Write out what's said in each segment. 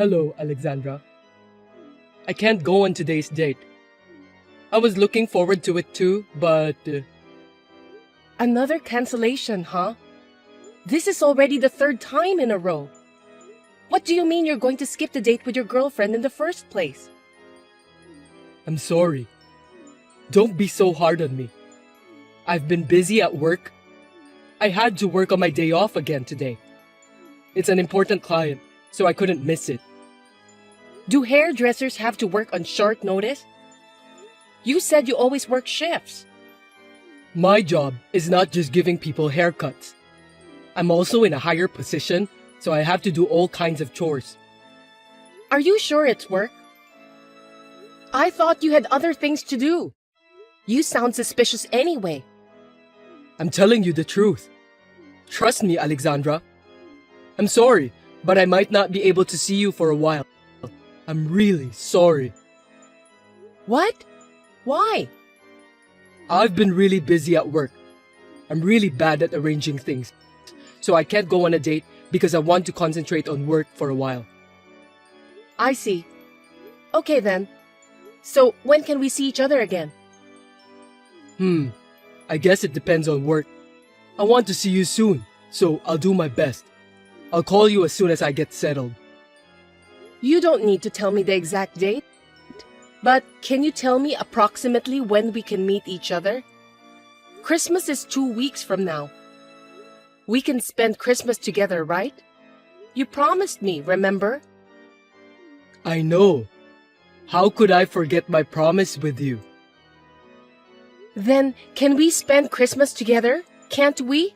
Hello, Alexandra. I can't go on today's date. I was looking forward to it too, but... Another cancellation, huh? This is already the third time in a row. What do you mean you're going to skip the date with your girlfriend in the first place? I'm sorry. Don't be so hard on me. I've been busy at work. I had to work on my day off again today. It's an important client, so I couldn't miss it. Do hairdressers have to work on short notice? You said you always work shifts. My job is not just giving people haircuts. I'm also in a higher position, so I have to do all kinds of chores. Are you sure it's work? I thought you had other things to do. You sound suspicious anyway. I'm telling you the truth. Trust me, Alexandra. I'm sorry, but I might not be able to see you for a while. I'm really sorry. What? Why? I've been really busy at work. I'm really bad at arranging things, so I can't go on a date because I want to concentrate on work for a while. I see. Okay then. So when can we see each other again? I guess it depends on work. I want to see you soon, so I'll do my best. I'll call you as soon as I get settled. You don't need to tell me the exact date. But can you tell me approximately when we can meet each other? Christmas is 2 weeks from now. We can spend Christmas together, right? You promised me, remember? I know. How could I forget my promise with you? Then can we spend Christmas together? Can't we?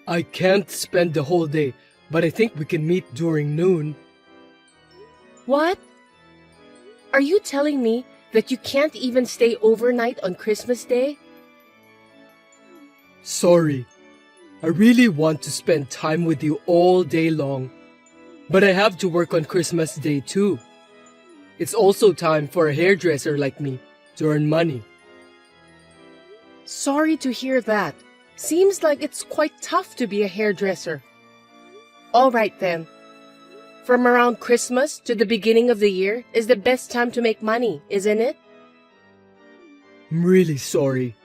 I can't spend the whole day, but I think we can meet during noon. What? Are you telling me that you can't even stay overnight on Christmas Day? Sorry. I really want to spend time with you all day long, but I have to work on Christmas Day too. It's also time for a hairdresser like me to earn money. Sorry to hear that. Seems like it's quite tough to be a hairdresser. All right then. From around Christmas to the beginning of the year is the best time to make money, isn't it? I'm really sorry.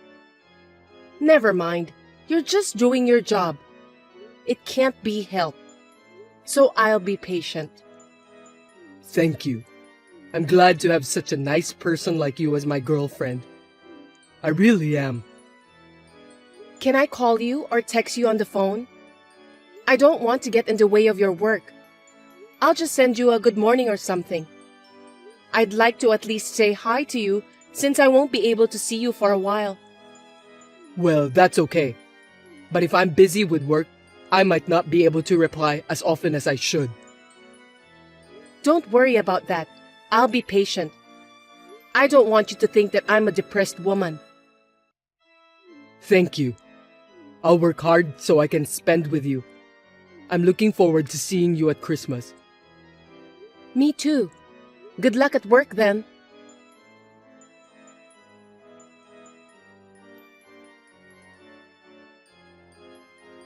Never mind. You're just doing your job. It can't be helped. So I'll be patient. Thank you. I'm glad to have such a nice person like you as my girlfriend. I really am. Can I call you or text you on the phone? I don't want to get in the way of your work. I'll just send you a good morning or something. I'd like to at least say hi to you since I won't be able to see you for a while. Well, that's okay. But if I'm busy with work, I might not be able to reply as often as I should. Don't worry about that. I'll be patient. I don't want you to think that I'm a depressed woman. Thank you. I'll work hard so I can spend with you. I'm looking forward to seeing you at Christmas. Me too. Good luck at work then.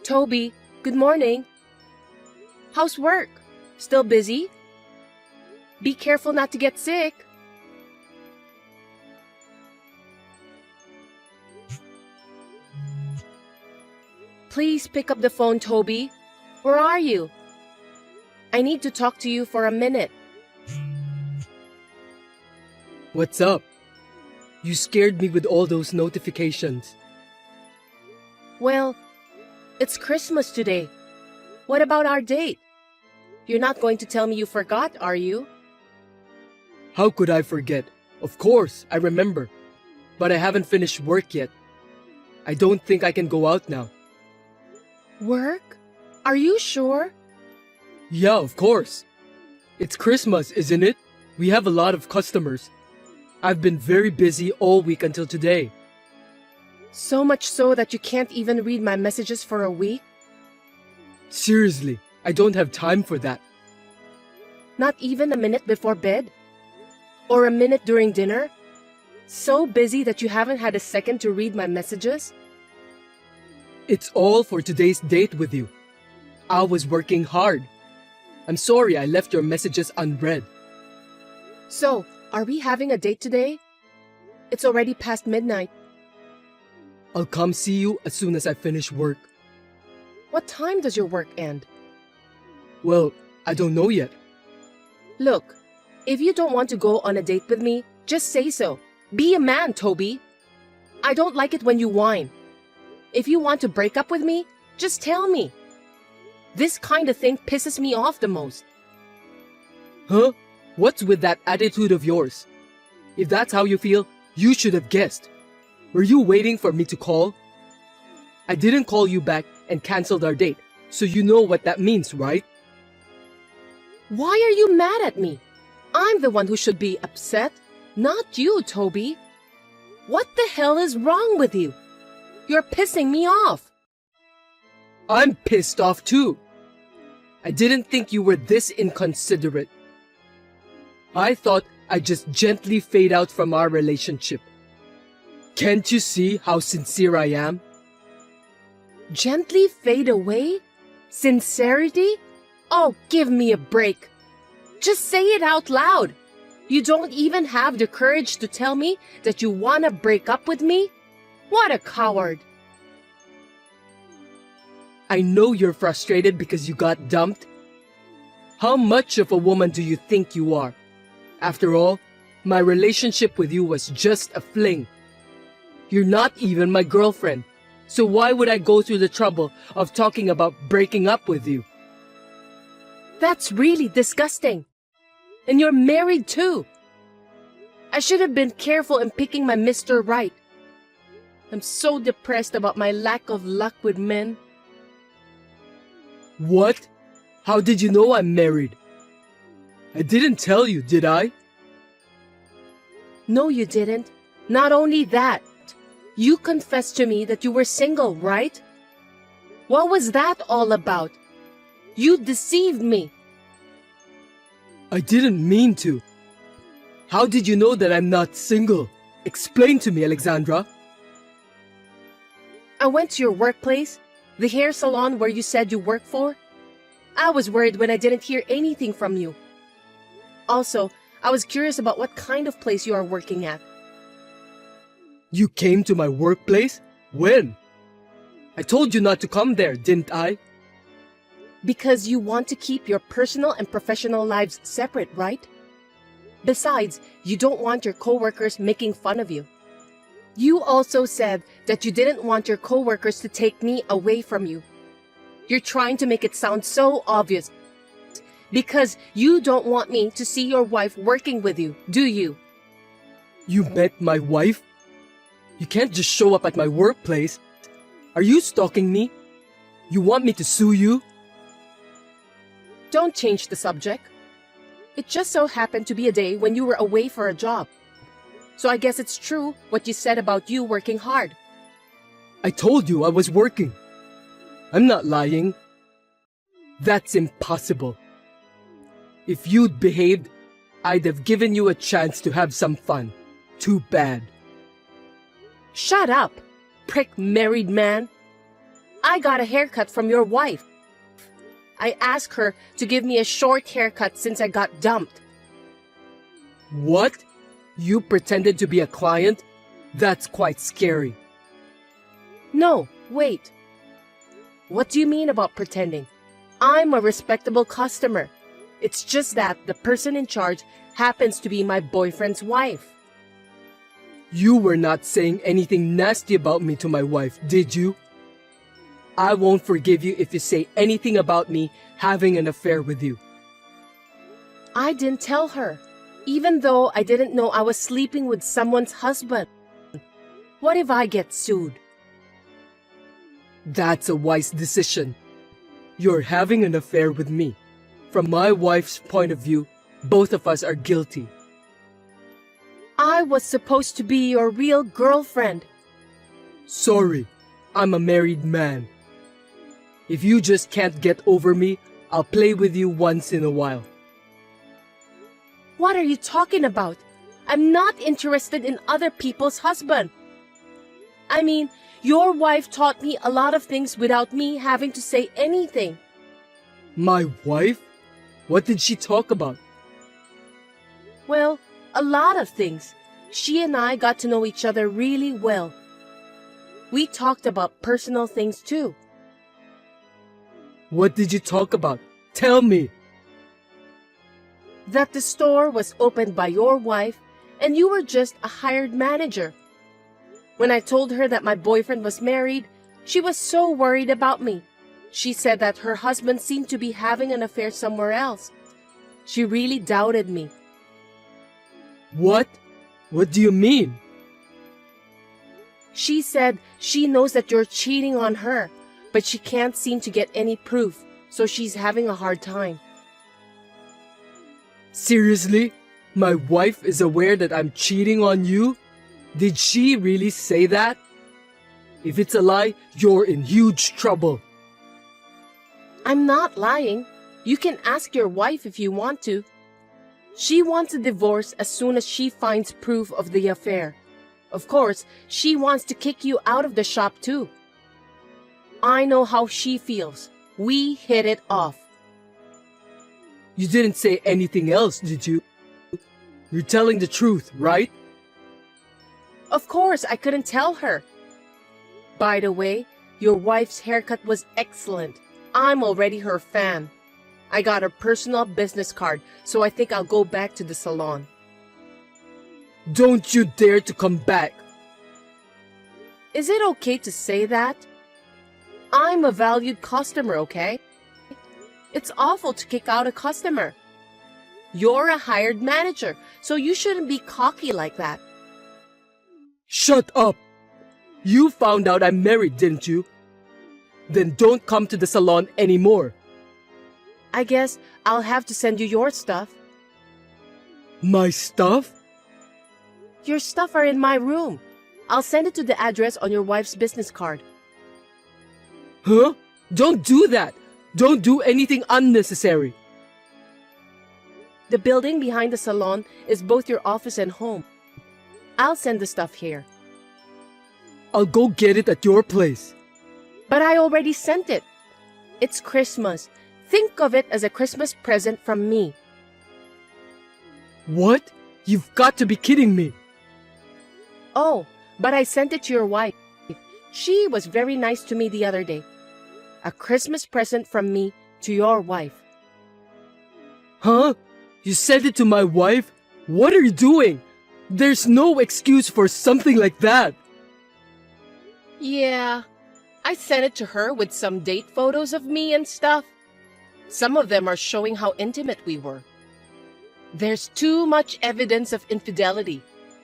Toby, good morning. How's work? Still busy? Be careful not to get sick. Please pick up the phone, Toby. Where are you? I need to talk to you for a minute. What's up? You scared me with all those notifications. Well, it's Christmas today. What about our date? You're not going to tell me you forgot, are you? How could I forget? Of course, I remember. But I haven't finished work yet. I don't think I can go out now. Work? Are you sure? Yeah, of course. It's Christmas, isn't it? We have a lot of customers. I've been very busy all week until today. So much so that you can't even read my messages for a week? Seriously, I don't have time for that. Not even a minute before bed? Or a minute during dinner? So busy that you haven't had a second to read my messages? It's all for today's date with you. I was working hard. I'm sorry I left your messages unread. So, are we having a date today? It's already past midnight. I'll come see you as soon as I finish work. What time does your work end? Well, I don't know yet. Look, if you don't want to go on a date with me, just say so. Be a man, Toby. I don't like it when you whine. If you want to break up with me, just tell me. This kind of thing pisses me off the most. Huh? What's with that attitude of yours? If that's how you feel, you should have guessed. Were you waiting for me to call? I didn't call you back and canceled our date, so you know what that means, right? Why are you mad at me? I'm the one who should be upset, not you, Toby. What the hell is wrong with you? You're pissing me off. I'm pissed off too. I didn't think you were this inconsiderate. I thought I'd just gently fade out from our relationship. Can't you see how sincere I am? Gently fade away? Sincerity? Oh, give me a break. Just say it out loud. You don't even have the courage to tell me that you want to break up with me? What a coward. I know you're frustrated because you got dumped. How much of a woman do you think you are? After all, my relationship with you was just a fling. You're not even my girlfriend, so why would I go through the trouble of talking about breaking up with you? That's really disgusting. And you're married too. I should have been careful in picking my Mr. Right. I'm so depressed about my lack of luck with men. What? How did you know I'm married? I didn't tell you, did I? No, you didn't. Not only that, you confessed to me that you were single, right? What was that all about? You deceived me. I didn't mean to. How did you know that I'm not single? Explain to me, Alexandra. I went to your workplace, the hair salon where you said you work for. I was worried when I didn't hear anything from you. Also, I was curious about what kind of place you are working at. You came to my workplace? When? I told you not to come there, didn't I? Because you want to keep your personal and professional lives separate, right? Besides, you don't want your coworkers making fun of you. You also said that you didn't want your coworkers to take me away from you. You're trying to make it sound so obvious. Because you don't want me to see your wife working with you, do you? You met my wife? You can't just show up at my workplace. Are you stalking me? You want me to sue you? Don't change the subject. It just so happened to be a day when you were away for a job. So I guess it's true what you said about you working hard. I told you I was working. I'm not lying. That's impossible. If you'd behaved, I'd have given you a chance to have some fun. Too bad. Shut up, prick married man. I got a haircut from your wife. I asked her to give me a short haircut since I got dumped. What? You pretended to be a client? That's quite scary. No, wait. What do you mean about pretending? I'm a respectable customer. It's just that the person in charge happens to be my boyfriend's wife. You were not saying anything nasty about me to my wife, did you? I won't forgive you if you say anything about me having an affair with you. I didn't tell her, even though I didn't know I was sleeping with someone's husband. What if I get sued? That's a wise decision. You're having an affair with me. From my wife's point of view, both of us are guilty. I was supposed to be your real girlfriend. Sorry, I'm a married man. If you just can't get over me, I'll play with you once in a while. What are you talking about? I'm not interested in other people's husband. I mean, your wife taught me a lot of things without me having to say anything. My wife? What did she talk about? Well, a lot of things. She and I got to know each other really well. We talked about personal things too. What did you talk about? Tell me. That the store was opened by your wife and you were just a hired manager. When I told her that my boyfriend was married, she was so worried about me. She said that her husband seemed to be having an affair somewhere else. She really doubted me. What? What do you mean? She said she knows that you're cheating on her, but she can't seem to get any proof, so she's having a hard time. Seriously? My wife is aware that I'm cheating on you? Did she really say that? If it's a lie, you're in huge trouble. I'm not lying. You can ask your wife if you want to. She wants a divorce as soon as she finds proof of the affair. Of course, she wants to kick you out of the shop too. I know how she feels. We hit it off. You didn't say anything else, did you? You're telling the truth, right? Of course, I couldn't tell her. By the way, your wife's haircut was excellent. I'm already her fan. I got her personal business card, so I think I'll go back to the salon. Don't you dare to come back. Is it okay to say that? I'm a valued customer, okay? It's awful to kick out a customer. You're a hired manager, so you shouldn't be cocky like that. Shut up! You found out I'm married, didn't you? Then don't come to the salon anymore. I guess I'll have to send you your stuff. My stuff? Your stuff are in my room. I'll send it to the address on your wife's business card. Huh? Don't do that! Don't do anything unnecessary. The building behind the salon is both your office and home. I'll send the stuff here. I'll go get it at your place. But I already sent it. It's Christmas. Think of it as a Christmas present from me. What? You've got to be kidding me. Oh, but I sent it to your wife. She was very nice to me the other day. A Christmas present from me to your wife. Huh? You sent it to my wife? What are you doing? There's no excuse for something like that. Yeah, I sent it to her with some date photos of me and stuff. Some of them are showing how intimate we were. There's too much evidence of infidelity.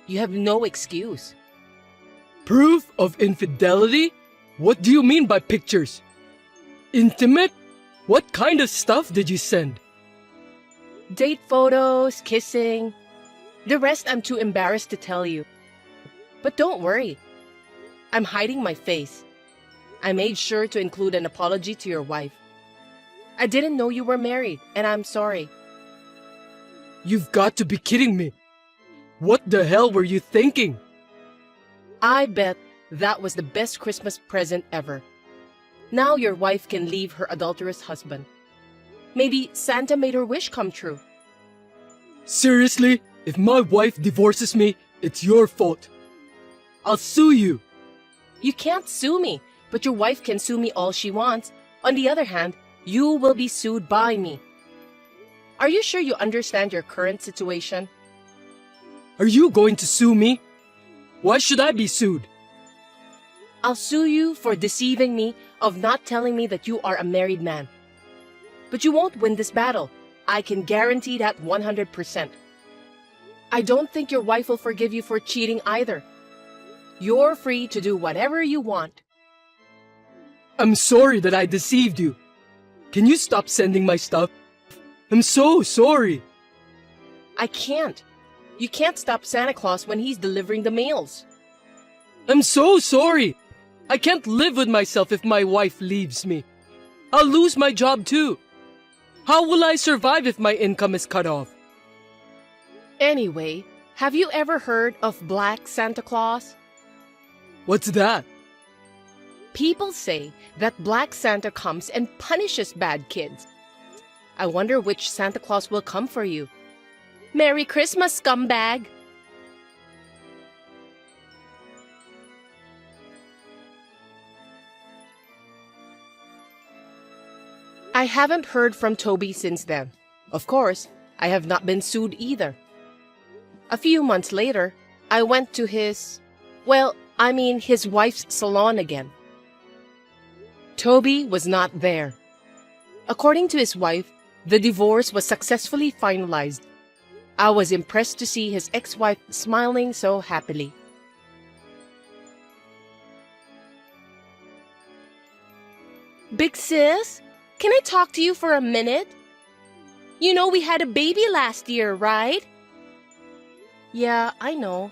You have no excuse. Proof of infidelity? What do you mean by pictures? Intimate? What kind of stuff did you send? Date photos, kissing. The rest I'm too embarrassed to tell you. But don't worry. I'm hiding my face. I made sure to include an apology to your wife. I didn't know you were married, and I'm sorry. You've got to be kidding me. What the hell were you thinking? I bet that was the best Christmas present ever. Now your wife can leave her adulterous husband. Maybe Santa made her wish come true. Seriously? If my wife divorces me, it's your fault. I'll sue you. You can't sue me, but your wife can sue me all she wants. On the other hand, you will be sued by me. Are you sure you understand your current situation? Are you going to sue me? Why should I be sued? I'll sue you for deceiving me of not telling me that you are a married man. But you won't win this battle. I can guarantee that 100%. I don't think your wife will forgive you for cheating either. You're free to do whatever you want. I'm sorry that I deceived you. Can you stop sending my stuff? I'm so sorry. I can't. You can't stop Santa Claus when he's delivering the mails. I'm so sorry. I can't live with myself if my wife leaves me. I'll lose my job too. How will I survive if my income is cut off? Anyway, have you ever heard of Black Santa Claus? What's that? People say that Black Santa comes and punishes bad kids. I wonder which Santa Claus will come for you. Merry Christmas, scumbag! I haven't heard from Toby since then. Of course, I have not been sued either. A few months later, I went to his wife's salon again. Toby was not there. According to his wife, the divorce was successfully finalized. I was impressed to see his ex-wife smiling so happily. Big sis, can I talk to you for a minute? You know we had a baby last year, right? Yeah, I know.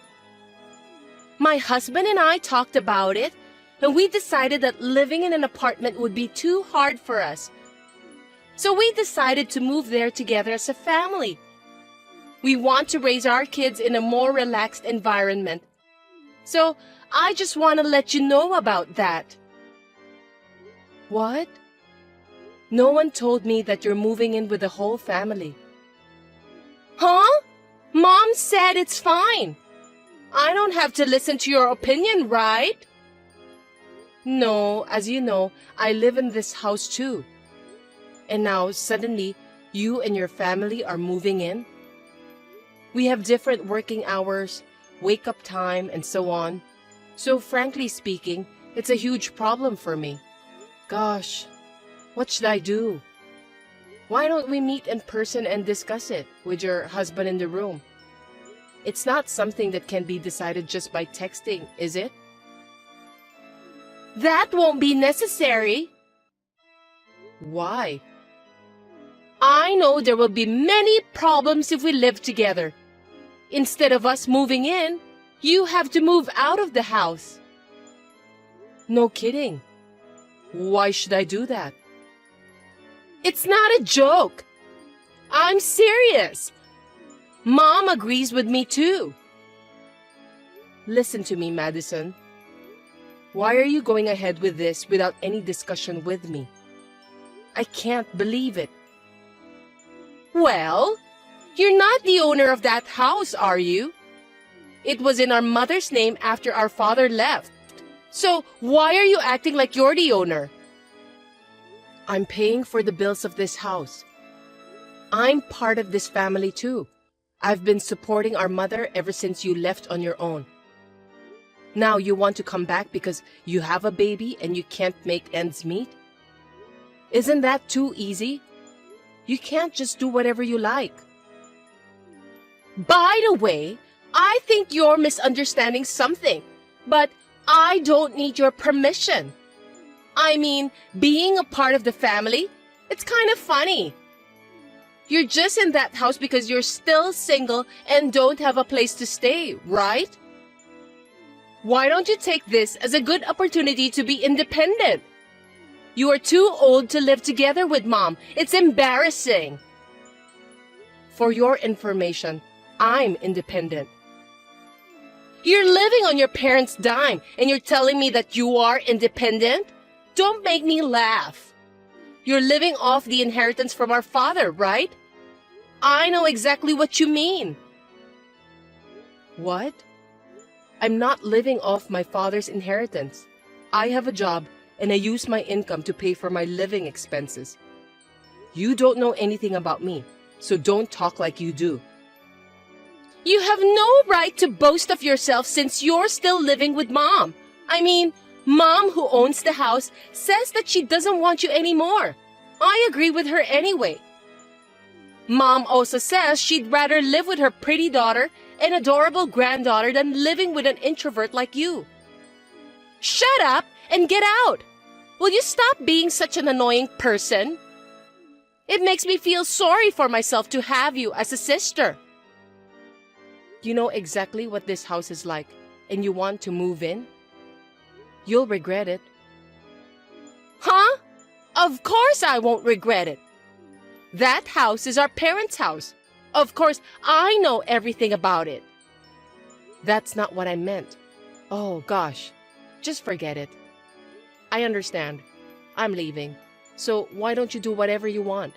My husband and I talked about it, and we decided that living in an apartment would be too hard for us. So we decided to move there together as a family. We want to raise our kids in a more relaxed environment. So I just want to let you know about that. What? No one told me that you're moving in with the whole family. Huh? Mom said it's fine. I don't have to listen to your opinion, right? No, as you know, I live in this house too. And now, suddenly, you and your family are moving in? We have different working hours, wake-up time, and so on. So frankly speaking, it's a huge problem for me. Gosh, what should I do? Why don't we meet in person and discuss it with your husband in the room? It's not something that can be decided just by texting, is it? That won't be necessary. Why? I know there will be many problems if we live together. Instead of us moving in, you have to move out of the house. No kidding. Why should I do that? It's not a joke. I'm serious. Mom agrees with me too. Listen to me, Madison. Why are you going ahead with this without any discussion with me? I can't believe it. Well, you're not the owner of that house, are you? It was in our mother's name after our father left. So why are you acting like you're the owner? I'm paying for the bills of this house. I'm part of this family too. I've been supporting our mother ever since you left on your own. Now you want to come back because you have a baby and you can't make ends meet? Isn't that too easy? You can't just do whatever you like. By the way, I think you're misunderstanding something, but I don't need your permission. I mean, being a part of the family, it's kind of funny. You're just in that house because you're still single and don't have a place to stay, right? Why don't you take this as a good opportunity to be independent? You are too old to live together with Mom. It's embarrassing. For your information, I'm independent. You're living on your parents' dime and you're telling me that you are independent? Don't make me laugh. You're living off the inheritance from our father, right? I know exactly what you mean. What? I'm not living off my father's inheritance. I have a job and I use my income to pay for my living expenses. You don't know anything about me, so don't talk like you do. You have no right to boast of yourself since you're still living with Mom. I mean, Mom, who owns the house, says that she doesn't want you anymore. I agree with her anyway. Mom also says she'd rather live with her pretty daughter and adorable granddaughter than living with an introvert like you. Shut up and get out! Will you stop being such an annoying person? It makes me feel sorry for myself to have you as a sister. You know exactly what this house is like, and you want to move in? You'll regret it. Huh? Of course I won't regret it. That house is our parents' house. Of course, I know everything about it. That's not what I meant. Oh, gosh. Just forget it. I understand. I'm leaving. So why don't you do whatever you want?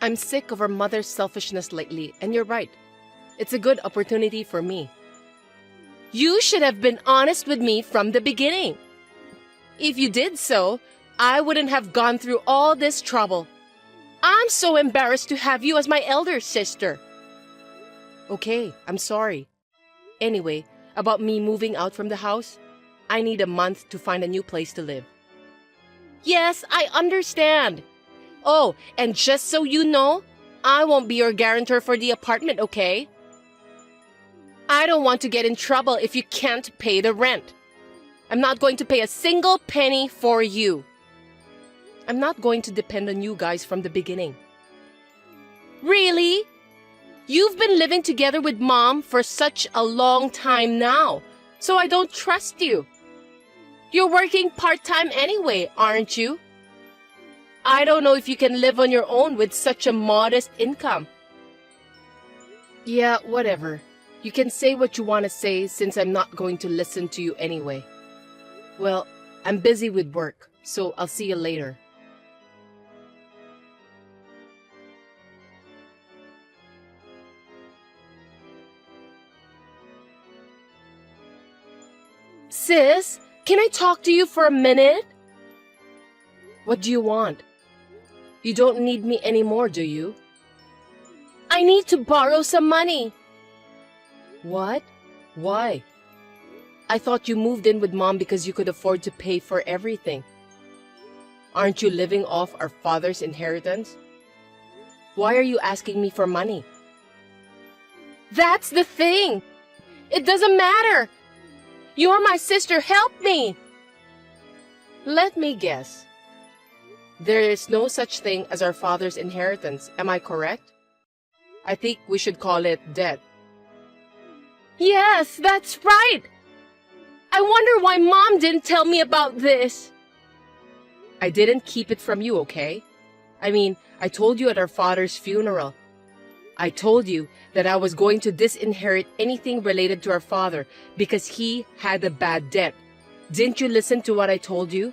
I'm sick of her mother's selfishness lately, and you're right. It's a good opportunity for me. You should have been honest with me from the beginning. If you did so, I wouldn't have gone through all this trouble. I'm so embarrassed to have you as my elder sister. Okay, I'm sorry. Anyway, about me moving out from the house, I need a month to find a new place to live. Yes, I understand. Oh, and just so you know, I won't be your guarantor for the apartment, okay? I don't want to get in trouble if you can't pay the rent. I'm not going to pay a single penny for you. I'm not going to depend on you guys from the beginning. Really? You've been living together with Mom for such a long time now, so I don't trust you. You're working part-time anyway, aren't you? I don't know if you can live on your own with such a modest income. Yeah, whatever. You can say what you want to say since I'm not going to listen to you anyway. Well, I'm busy with work, so I'll see you later. Sis, can I talk to you for a minute? What do you want? You don't need me anymore, do you? I need to borrow some money. What? Why? I thought you moved in with Mom because you could afford to pay for everything. Aren't you living off our father's inheritance? Why are you asking me for money? That's the thing. It doesn't matter. You're my sister. Help me. Let me guess. There is no such thing as our father's inheritance. Am I correct? I think we should call it debt. Yes, that's right. I wonder why Mom didn't tell me about this. I didn't keep it from you, okay? I mean, I told you at our father's funeral. I told you that I was going to disinherit anything related to our father because he had a bad debt. Didn't you listen to what I told you?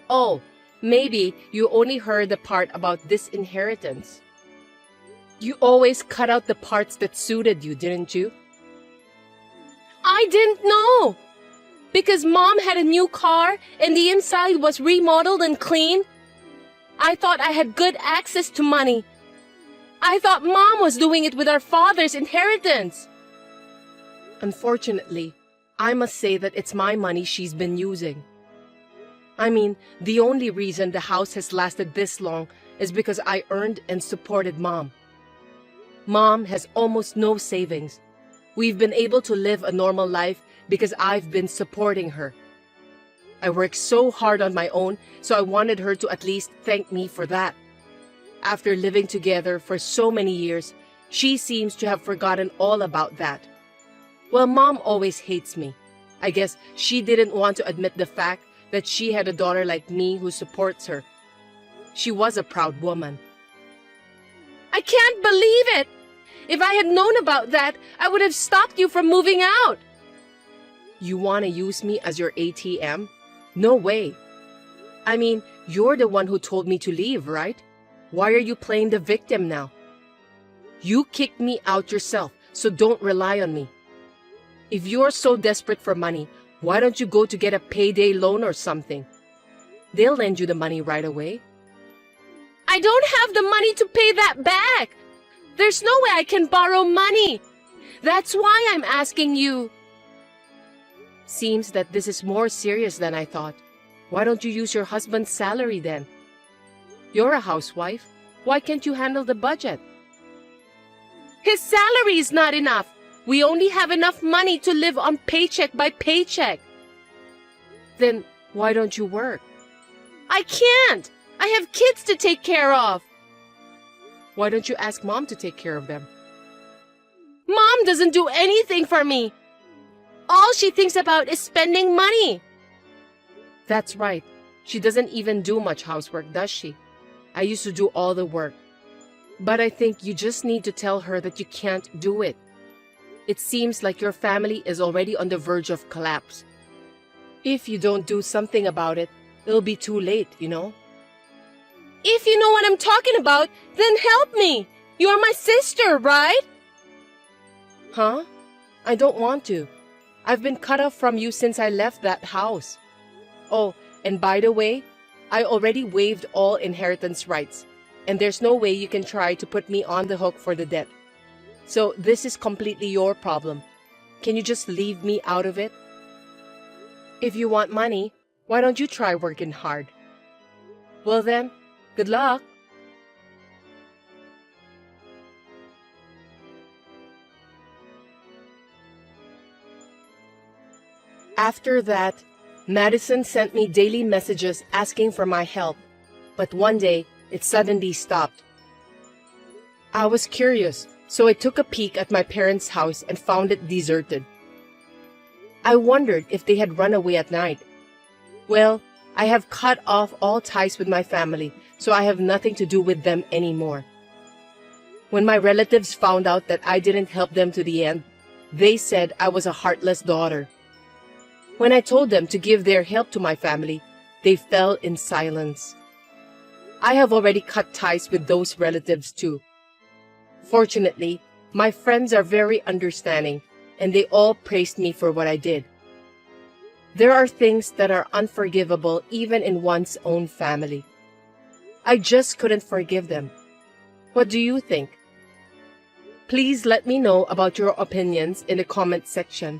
Oh, maybe you only heard the part about disinheritance. You always cut out the parts that suited you, didn't you? I didn't know. Because Mom had a new car and the inside was remodeled and clean. I thought I had good access to money. I thought Mom was doing it with our father's inheritance. Unfortunately, I must say that it's my money she's been using. I mean, the only reason the house has lasted this long is because I earned and supported Mom. Mom has almost no savings. We've been able to live a normal life because I've been supporting her. I worked so hard on my own, so I wanted her to at least thank me for that. After living together for so many years, she seems to have forgotten all about that. Well, Mom always hates me. I guess she didn't want to admit the fact that she had a daughter like me who supports her. She was a proud woman. I can't believe it! If I had known about that, I would have stopped you from moving out. You want to use me as your ATM? No way. I mean, you're the one who told me to leave, right? Why are you playing the victim now? You kicked me out yourself, so don't rely on me. If you're so desperate for money, why don't you go to get a payday loan or something? They'll lend you the money right away. I don't have the money to pay that back. There's no way I can borrow money. That's why I'm asking you. Seems that this is more serious than I thought. Why don't you use your husband's salary then? You're a housewife. Why can't you handle the budget? His salary is not enough. We only have enough money to live on paycheck by paycheck. Then why don't you work? I can't. I have kids to take care of. Why don't you ask Mom to take care of them? Mom doesn't do anything for me. All she thinks about is spending money. That's right. She doesn't even do much housework, does she? I used to do all the work. But I think you just need to tell her that you can't do it. It seems like your family is already on the verge of collapse. If you don't do something about it, it'll be too late, you know? If you know what I'm talking about, then help me. You're my sister, right? Huh? I don't want to. I've been cut off from you since I left that house. Oh, and by the way, I already waived all inheritance rights, and there's no way you can try to put me on the hook for the debt. So this is completely your problem. Can you just leave me out of it? If you want money, why don't you try working hard? Well then, good luck. After that, Madison sent me daily messages asking for my help, but one day it suddenly stopped. I was curious, so I took a peek at my parents' house and found it deserted. I wondered if they had run away at night. Well, I have cut off all ties with my family, so I have nothing to do with them anymore. When my relatives found out that I didn't help them to the end, they said I was a heartless daughter. When I told them to give their help to my family, they fell in silence. I have already cut ties with those relatives too. Fortunately, my friends are very understanding, and they all praised me for what I did. There are things that are unforgivable even in one's own family. I just couldn't forgive them. What do you think? Please let me know about your opinions in the comment section.